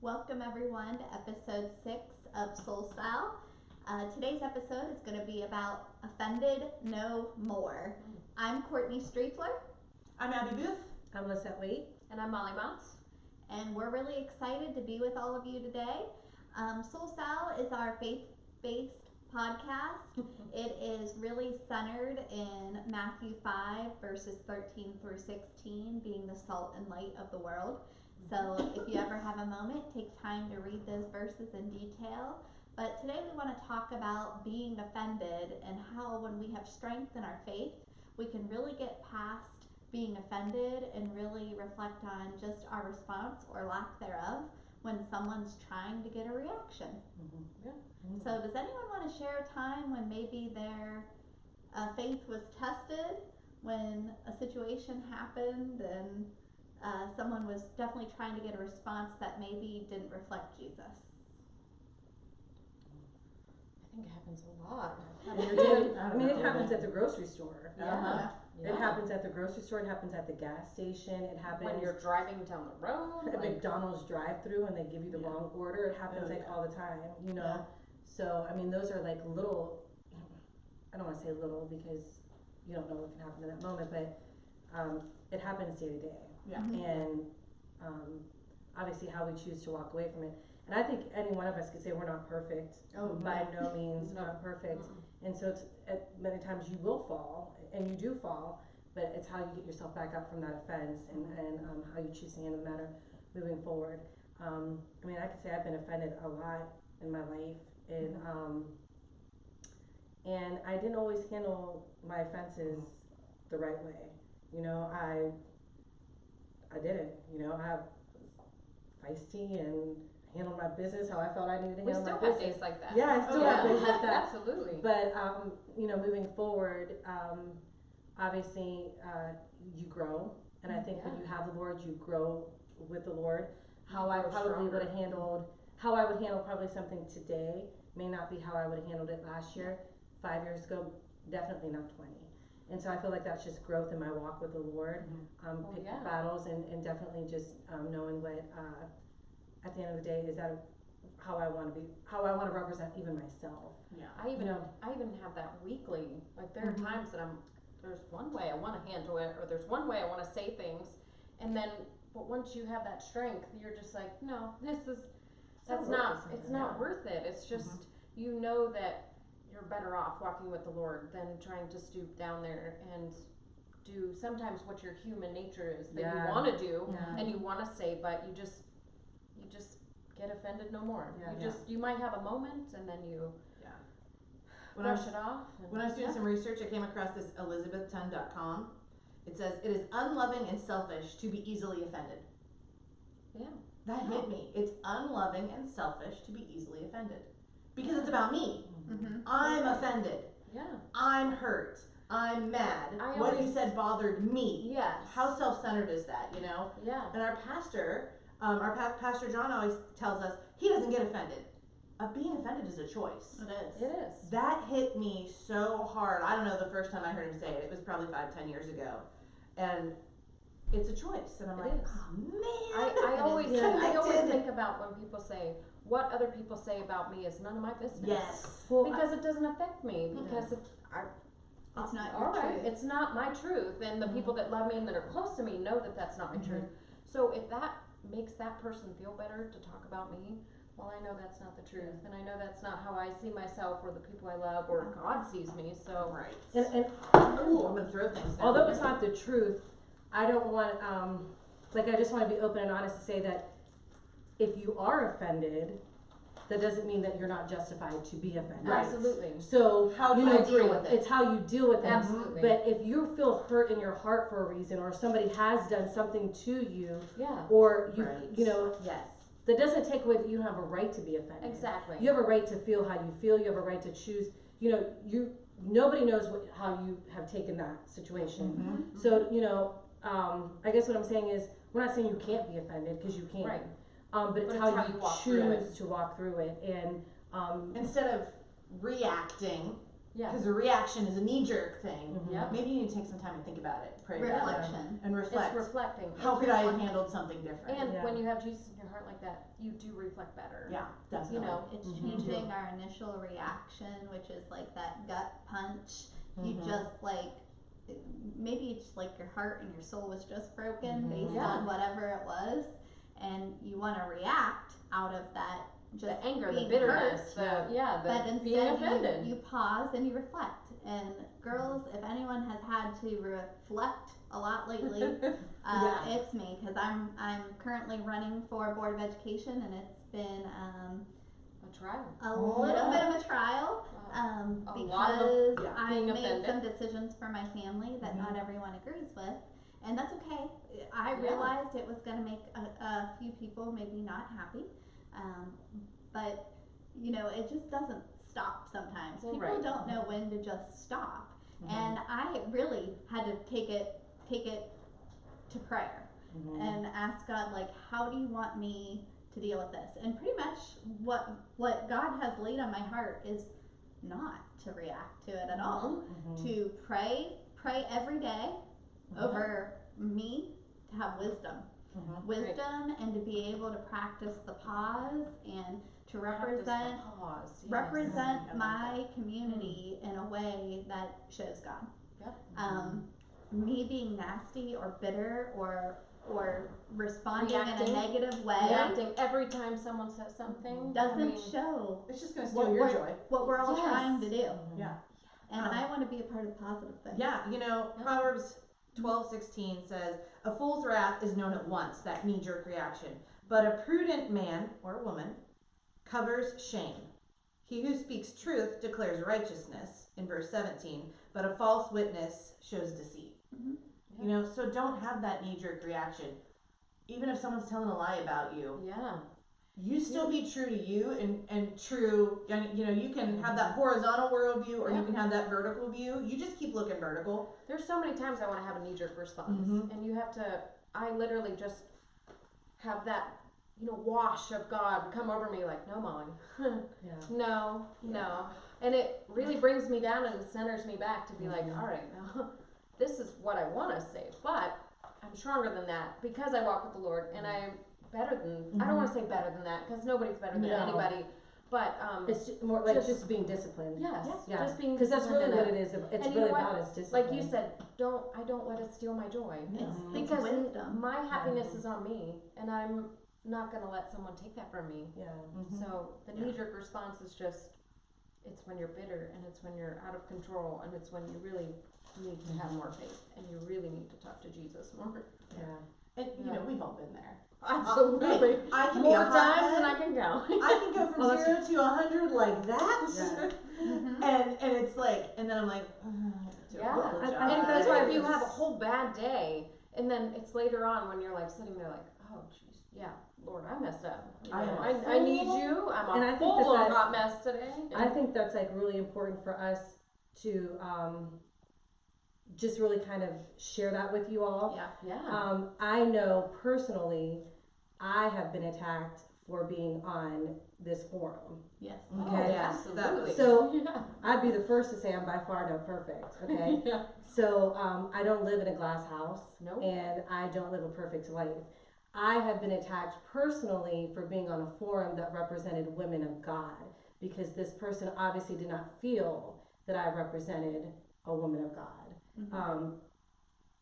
Welcome everyone to episode 6 of Soul Style. Today's episode is going to be about Offended No More. I'm Courtney Streetler. I'm Abby Booth. I'm Lisette Waite. And I'm Molly Montz. And we're really excited to be with all of you today. Soul Style is our faith-based podcast. It is really centered in Matthew 5 verses 13 through 16, being the salt and light of the world. So if you ever have a moment, take time to read those verses in detail. But today we want to talk about being offended and how when we have strength in our faith, we can really get past being offended and really reflect on just our response or lack thereof when someone's trying to get a reaction. So does anyone want to share a time when maybe their faith was tested, when a situation happened and someone was definitely trying to get a response that maybe didn't reflect Jesus? I think it happens a lot. It happens at the grocery store. Yeah. It happens at the grocery store. It happens at the gas station. It happens when you're driving down the road. at McDonald's drive-through and they give you the wrong order. It happens all the time, So, those are like little, I don't want to say little because you don't know what can happen in that moment, but it happens day to day. Yeah. And obviously how we choose to walk away from it. And I think any one of us could say we're not perfect. By no means not perfect. And so it's many times you will fall, and you do fall, but it's how you get yourself back up from that offense and how you choose to handle the matter moving forward. I could say I've been offended a lot in my life, and I didn't always handle my offenses the right way. I didn't. I was feisty and handled my business how I felt I needed to handle my business. We still have days like that. Yeah, I still have days like that. Absolutely. But moving forward, obviously you grow, and I think when you have the Lord, you grow with the Lord. How I probably would have handled, how I would handle probably something today may not be how I would have handled it last year, 5 years ago, definitely not 20. And so I feel like that's just growth in my walk with the Lord. Pick the battles and definitely just knowing what at the end of the day is that how I want to be, how I want to represent even myself. Yeah, I even have that weekly. Like there are times that there's one way I want to handle it, or there's one way I want to say things, but once you have that strength, you're just like, no, it's not worth it. It's just you know that you're better off walking with the Lord than trying to stoop down there and do sometimes what your human nature is that you want to do and you want to say, but you just get offended no more. You might have a moment and then you brush it off. When I was doing some research, I came across this elizabeth10.com. It says, it is unloving and selfish to be easily offended. Yeah. That hit me. It's unloving and selfish to be easily offended. Because it's about me. I'm offended. Yeah. I'm hurt. I'm mad. What you said bothered me. Yes. How self-centered is that, Yeah. And our pastor, Pastor John always tells us, he doesn't get offended. Being offended is a choice. It is. That hit me so hard. I don't know the first time I heard him say it. It was probably 5-10 years ago. And it's a choice. And I'm like, oh man. I always think about when people say, what other people say about me is none of my business. Yes. Because it doesn't affect me. Because it's not all your right. truth. It's not my truth. And the people that love me and that are close to me know that that's not my truth. So if that makes that person feel better to talk about me, well, I know that's not the truth, and I know that's not how I see myself or the people I love or God sees me. So And I'm gonna throw things. although it's not the truth, I don't want I just want to be open and honest to say that if you are offended, that doesn't mean that you're not justified to be offended. Right. Absolutely. So how do I deal with it? It's how you deal with it. Absolutely. But if you feel hurt in your heart for a reason, or somebody has done something to you, Yeah. or you Yes. that doesn't take away that you don't have a right to be offended. Exactly. You have a right to feel how you feel. You have a right to choose. Nobody knows how you have taken that situation. So I guess what I'm saying is we're not saying you can't be offended, because you can. Right. But it's how you choose to walk through it. And instead of reacting Yeah. Because a reaction is a knee-jerk thing. Mhm. Yep. Maybe you need to take some time and think about it, pray about it, Reflection. and reflect. It's reflecting. How It's could I have reflecting. handled something different? And Yeah. when you have Jesus in your heart like that, you do reflect better. Yeah, definitely. You know, It's Mhm. changing our initial reaction, which is like that gut punch. You Mhm. just like, maybe it's like your heart and your soul was just broken Mhm. based Yeah. on whatever it was, and you want to react out of that just the anger, the being bitterness, hurt. the But being instead offended. you pause and you reflect. And girls, if anyone has had to reflect a lot lately, Yeah. it's me, because I'm currently running for Board of Education, and it's been a trial. a Oh, little yeah. bit of a trial, A lot of because yeah, I being made offended. some decisions for my family that not everyone agrees with, and that's okay. I Yeah. realized it was going to make a few people maybe not happy, but you know, it just doesn't stop sometimes. Well, People right. don't know when to just stop, Mhm. and I really had to take it to prayer Mhm. and ask God, like, how do you want me to deal with this? And pretty much what God has laid on my heart is not to react to it at all. Mhm. To pray every day over me, to have wisdom. Mhm. Wisdom, and to be able to practice the pause and to Practice the represent pause. Yes. represent I like my community in a way that shows God. Yep. Me being nasty or bitter or responding in Reacting. a negative way Reacting every time someone says something doesn't I mean, show It's just gonna what steal your we're, joy. what we're all Yes. trying to do. Yeah. And I want to be a part of the positive thing. Yeah, you know, Yeah. Proverbs 12:16 says, "A fool's wrath is known at once," that knee-jerk reaction. "But a prudent man or woman covers shame. He who speaks truth declares righteousness," in verse 17, "but a false witness shows deceit." Mhm. You know, so don't have that knee-jerk reaction. Even if someone's telling a lie about you, Yeah. you still be true to you and true, and you know, you can have that horizontal worldview or Yeah. you can have that vertical view. You just keep looking vertical. There's so many times I want to have a knee-jerk response, Mhm. and you have to. I literally just have that, wash of God come over me, like, no, Molly, Yeah. no, and it really brings me down and centers me back to be like, all right, now, this is what I want to say, but I'm stronger than that because I walk with the Lord, and I'm better than. I don't want to say better than that because nobody's better than No. anybody, but It's more like Just- just being disciplined. yes, Yeah. just being Because that's really disciplined what in it is. It's And you really know what? about is discipline. Like you said, I don't let it steal my joy. It's Because wisdom. my happiness is on me, and I'm not gonna let someone take that from me. Yeah. So the Yeah. knee-jerk response is just, it's when you're bitter, and it's when you're out of control, and it's when you really need to have more faith, and you really need to talk to Jesus more. Yeah. And you know, we've all been there. Absolutely. Hey, I can be More a times than hothead. I can count. I can go from Oh, that's- 0 to 100 like that. Yeah. Mhm. And it's like, and then I'm like, Yeah. apologize. I think that's Even why if you have a whole bad day, and then it's later on when you're like sitting there like, oh jeez, yeah, Lord, I messed up. I am a I need fool. you. I'm And I a think that full of that's- hot mess today. I think that's like really important for us to just really kind of share that with you all. Yeah. I know personally, I have been attacked for being on this forum. Yes. Okay. Oh, Yeah, absolutely. So- yeah. I'd be the first to say I'm by far not perfect. Okay. yeah. So I don't live in a glass house, Nope. and I don't live a perfect life. I have been attacked personally for being on a forum that represented women of God, because this person obviously did not feel that I represented a woman of God. Mhm.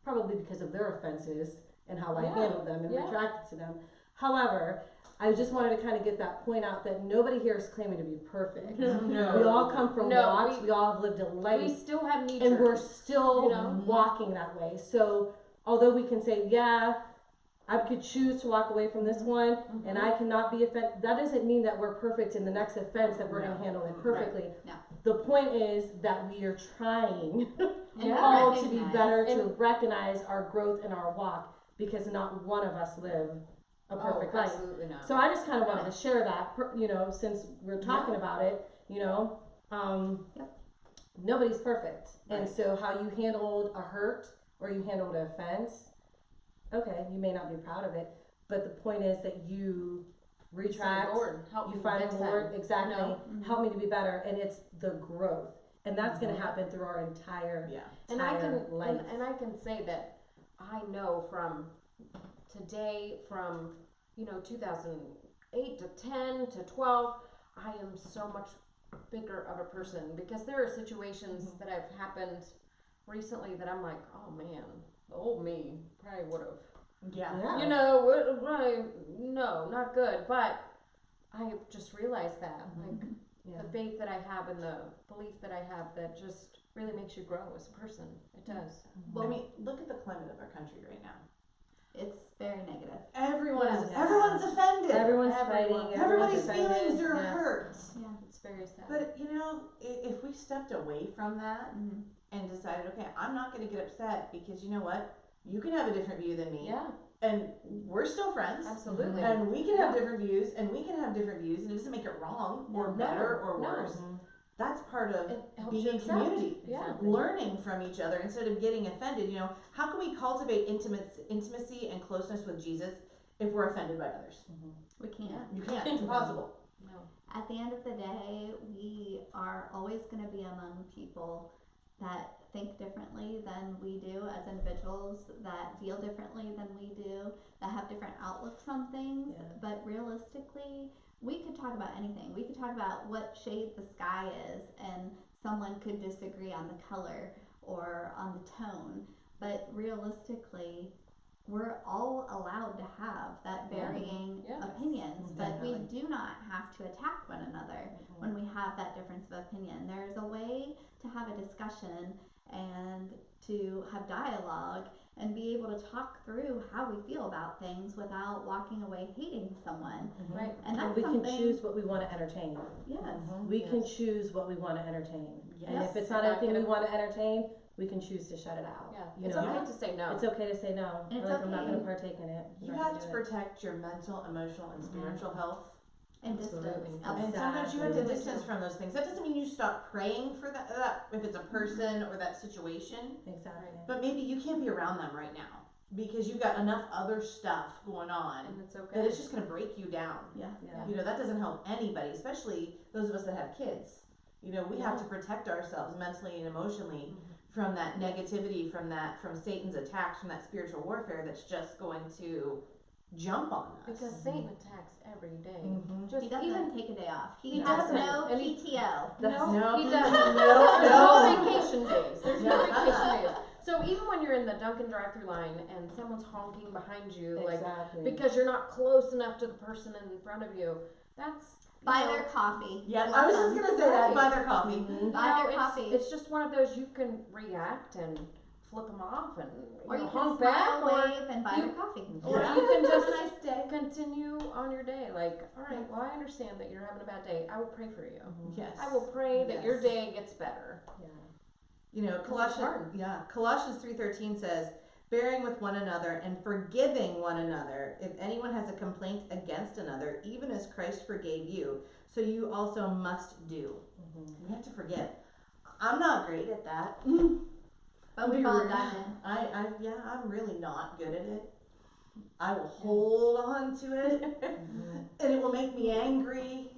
Probably because of their offenses and how I Yeah, handled them and yeah. retracted to them. However, I just wanted to kind of get that point out that nobody here is claiming to be perfect. No. We all come from No, walks, we all have lived a life, We still have knee and we're jerks. still you know? walking that way. So although we can say, yeah, I could choose to walk away from this one, and I cannot be offended, that doesn't mean that we're perfect in the next offense that we're going to handle it perfectly. No. The point is that we are trying And all to be recognize- better, to and- recognize our growth and our walk, because not one of us live a perfect Oh, life. absolutely not. So I just kind of wanted to share that, since we're talking about it, nobody's perfect. And Right. so how you handled a hurt or you handled an offense, okay, you may not be proud of it, but the point is that you retract, Lord, help you me find next the Lord, time. exactly, You know? Mhm. help me to be better, and it's the growth. And that's going to happen through our entire And I can life. and I can say that I know from today, from 2008 to 10 to 12, I am so much bigger of a person, because there are situations that have happened recently that I'm like, oh man, the old me probably would have. Yeah. No, not good. But I have just realized that, like, Yeah. the faith that I have and the belief that I have, that just really makes you grow as a person. It does. Well, I mean, look at the climate of our country right now. It's very negative. Everyone's Yeah. offended. Everyone's Everyone. fighting. Everybody's offended. feelings are Yeah. hurt. Yeah. It's very sad. But if we stepped away from that Mhm. and decided, okay, I'm not going to get upset because you know what, you can have a different view than me, Yeah, and we're still friends, absolutely. and we can have different views, and we can have different views, and it doesn't make it wrong or No, better or no. worse. That's part of It helps being you in accept. community. Yeah. Exactly. Learning from each other instead of getting offended. How can we cultivate intimacy and closeness with Jesus if we're offended by others? We can't. You can't. It's impossible. No. At the end of the day, we are always going to be among people that think differently than we do as individuals, that feel differently than we do, that have different outlooks on things. Yeah. But realistically, we could talk about anything. We could talk about what shade the sky is, and someone could disagree on the color or on the tone. But realistically, we're all allowed to have that varying Yes. opinions, but we Definitely. do not have to attack one another when we have that difference of opinion. There's a way to have a discussion and to have dialogue and be able to talk through how we feel about things without walking away hating someone. Right. And And that's we can something. choose what we want to entertain. Yes. We can Yes. choose what we want to entertain. And Yes. if it's And not not anything get we want to entertain, we can choose to shut it out. Yeah. You It's know? okay to say no. It's okay to say no. And it's Or like, I'm not okay. going to partake in it. I'm You not have gonna to do it. protect your mental, emotional, and spiritual health. And Absolutely. distance. And sometimes you have to Exactly. distance from those things. That doesn't mean you stop praying for that if it's a person or that situation. Exactly. But maybe you can't be around them right now because you've got enough other stuff going on And it's that okay. it's just going to break you down. Yeah. Yeah. That doesn't help anybody, especially those of us that have kids. We have to protect ourselves mentally and emotionally from that negativity, from Satan's attacks, from that spiritual warfare that's just going to jump on us. Because Satan attacks every day. Mhm. Just He doesn't even take a day off. He He has doesn't. no And he- PTO. No. he doesn't. No, There's no. no vacation days. There's no vacation days. So even when you're in the Dunkin' drive-through line and someone's honking behind you, like, Exactly. because you're not close enough to the person in front of you, that's Buy their coffee. Yeah, I was just going to say that. Buy their coffee. Mhm. Buy their coffee. It's just one of those, you can react and flip them off and Or you can honk smile, back, or wave, and buy you- their coffee. or Yeah. you can Have a just nice day. continue on your day. Like, all right, well, I understand that you're having a bad day. I will pray for you. Yes. I will pray that your Yes. day gets better. Yeah. Colossians 3:13 says, bearing with one another and forgiving one another if anyone has a complaint against another, even as Christ forgave you, so you also must do. We have to forgive. I'm not great at that. But we've all done it. I'm really not good at it. I will hold on to it, and it will make me angry,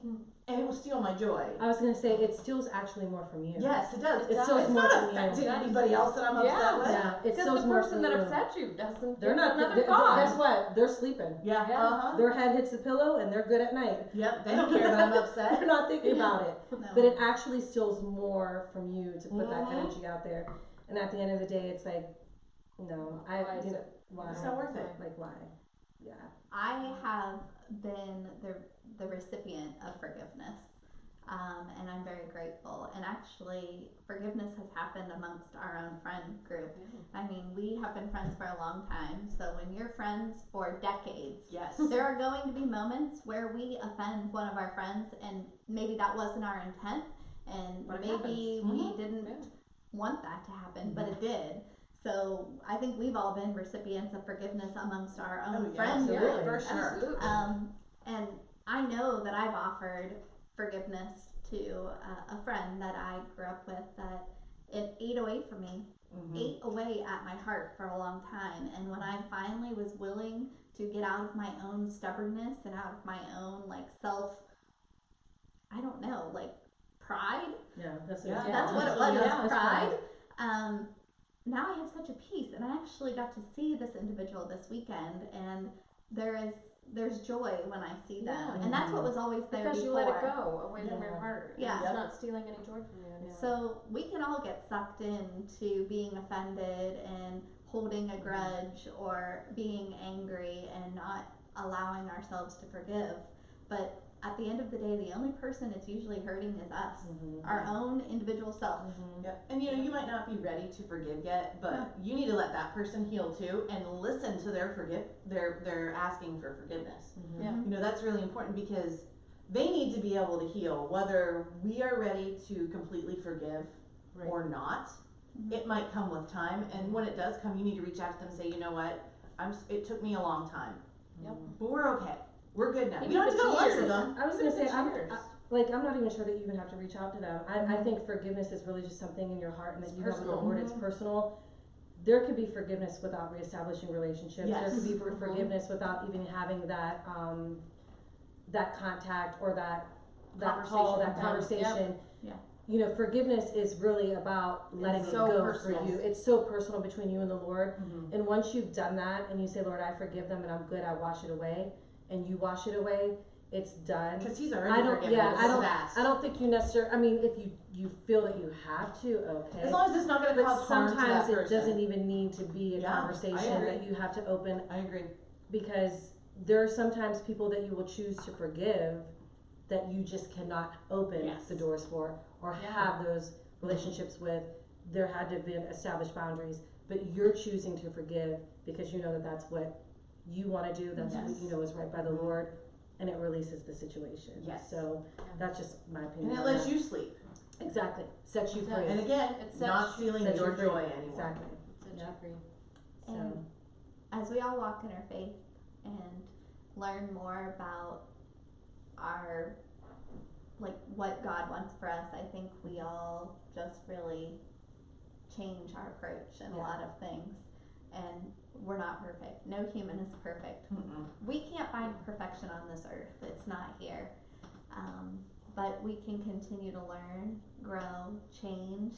and it will steal my joy. I was going to say, it steals actually more from you. Yes, it does. It It's steals more not from you. affecting anybody else that I'm upset with. Yeah, it Because steals the more person from that you. upset you doesn't They're give not, another th- thought. guess what? They're sleeping. Yeah. Yeah. Uh-huh. Their head hits the pillow and they're good at night. Yep. They don't care that I'm They're upset. not thinking about it. No. But it actually steals more from you to put that Mhm. energy out there. And at the end of the day, it's like, no, Why is you know, it? why? It's not worth it. Like, why? Yeah. I have been the recipient of forgiveness, and I'm very grateful. And actually, forgiveness has happened amongst our own friend group. I mean, we have been friends for a long time, so when you're friends for decades, Yes. there are going to be moments where we offend one of our friends, and maybe that wasn't our intent, and But it maybe happens. we Mhm. didn't Yeah. want that to happen, but it did. So I think we've all been recipients of forgiveness amongst our own Oh, yeah, friends. absolutely. for sure. Absolutely. And I know that I've offered forgiveness to a friend that I grew up with that it ate away from me, ate away at my heart for a long time. And when I finally was willing to get out of my own stubbornness and out of my own like self, I don't know, like pride. Yeah, that's Yeah. That's what it was, Yeah, was that's pride. Now I have such a peace, and I actually got to see this individual this weekend, and there's joy when I see them, Yeah. and that's what was always there Because you before. let it go away from your Yeah. heart. Yeah. And Yep. it's not stealing any joy from you anymore. So we can all get sucked into being offended and holding a grudge or being angry and not allowing ourselves to forgive. But at the end of the day, the only person it's usually hurting is us, our own individual self. Yeah. And you know, you might not be ready to forgive yet, but you need to let that person heal too and listen to their asking for forgiveness. Yeah. You know, that's really important because they need to be able to heal whether we are ready to completely forgive Right. or not. It might come with time, and when it does come, you need to reach out to them and say, you know what, it took me a long time, Yep. but we're okay. We're good now. Even We don't if have to go to it's lunch with years. them. I was Even gonna say, if it's years. I'm not even sure that you even have to reach out to them. I think forgiveness is really just something in your heart and that It's you have with the personal. Lord. It's personal. There could be forgiveness without reestablishing relationships. Yes. There could be forgiveness without even having that that contact or that call, that Conversation. conversation. Yeah. You know, forgiveness is really about letting It's it so go personal. for you. It's so personal between you and the Lord. Mhm. And once you've done that and you say, Lord, I forgive them and I'm good, I wash it away, and you wash it away, it's done. Because he's already I don't- forgiven yeah, us I don't- fast. I don't think you necessarily, I mean, if you feel that you have to, okay. As long as it's not going to But cause harm to that sometimes it person. doesn't even need to be a Yeah, I conversation agree. that you have to open, I agree. because there are sometimes people that you will choose to forgive that you just cannot open Yes. the doors for or Yeah. have those relationships with. There had to be established boundaries, but you're choosing to forgive because you know that that's what you want to do, that's what Yes. you know is right by the Lord, and it releases the situation. Yes. So Yeah. that's just my And opinion it on lets that. you sleep. Exactly, sets you It free. does. And again, It sets not you- stealing sets you your free. joy anymore. Exactly. It sets Yeah. you free. So And as we all walk in our faith and learn more about our, like, what God wants for us, I think we all just really change our approach in a Yeah. lot of things. And we're not perfect. No human is perfect. Mm-mm. We can't find perfection on this earth. It's not here. But we can continue to learn, grow, change,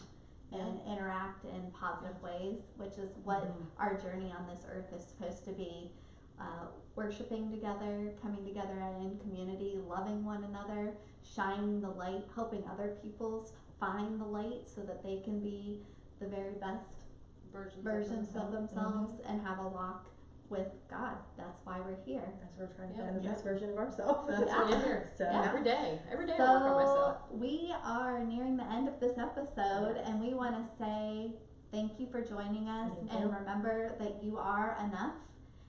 and interact in positive ways, which is what our journey on this earth is supposed to be. Worshiping together, coming together in community, loving one another, shining the light, helping other people find the light so that they can be the very best versions of themselves and have a walk with God. That's why we're here. that's where we're trying to Yeah. find the Yeah. best version of ourselves. That's Yeah. what we're here. So Yeah. Every day I work on So myself. we are nearing the end of this episode, and we want to say thank you for joining us, Thank and you. remember that you are enough,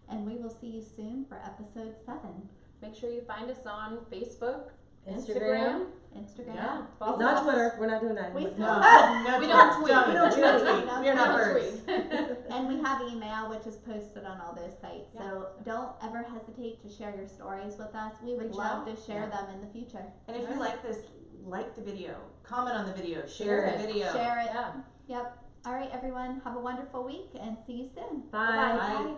and we will see you soon for episode 7. Make sure you find us on Facebook, Instagram. Instagram. Yeah, follow Not us. Twitter. We're not doing that. We anymore. still No, We don't tweet. Don't, We don't we don't tweet. tweet. We are not Don't birds. tweet. And we have email, which is posted on all those sites. Yeah. So don't ever hesitate to share your stories with us. We would Reach love out. to share them in the future. And if you like this, like the video, comment on the video, Share share it. the video. Share it. Yeah. Yep. All right, everyone. Have a wonderful week, and see you soon. Bye. Bye. Bye.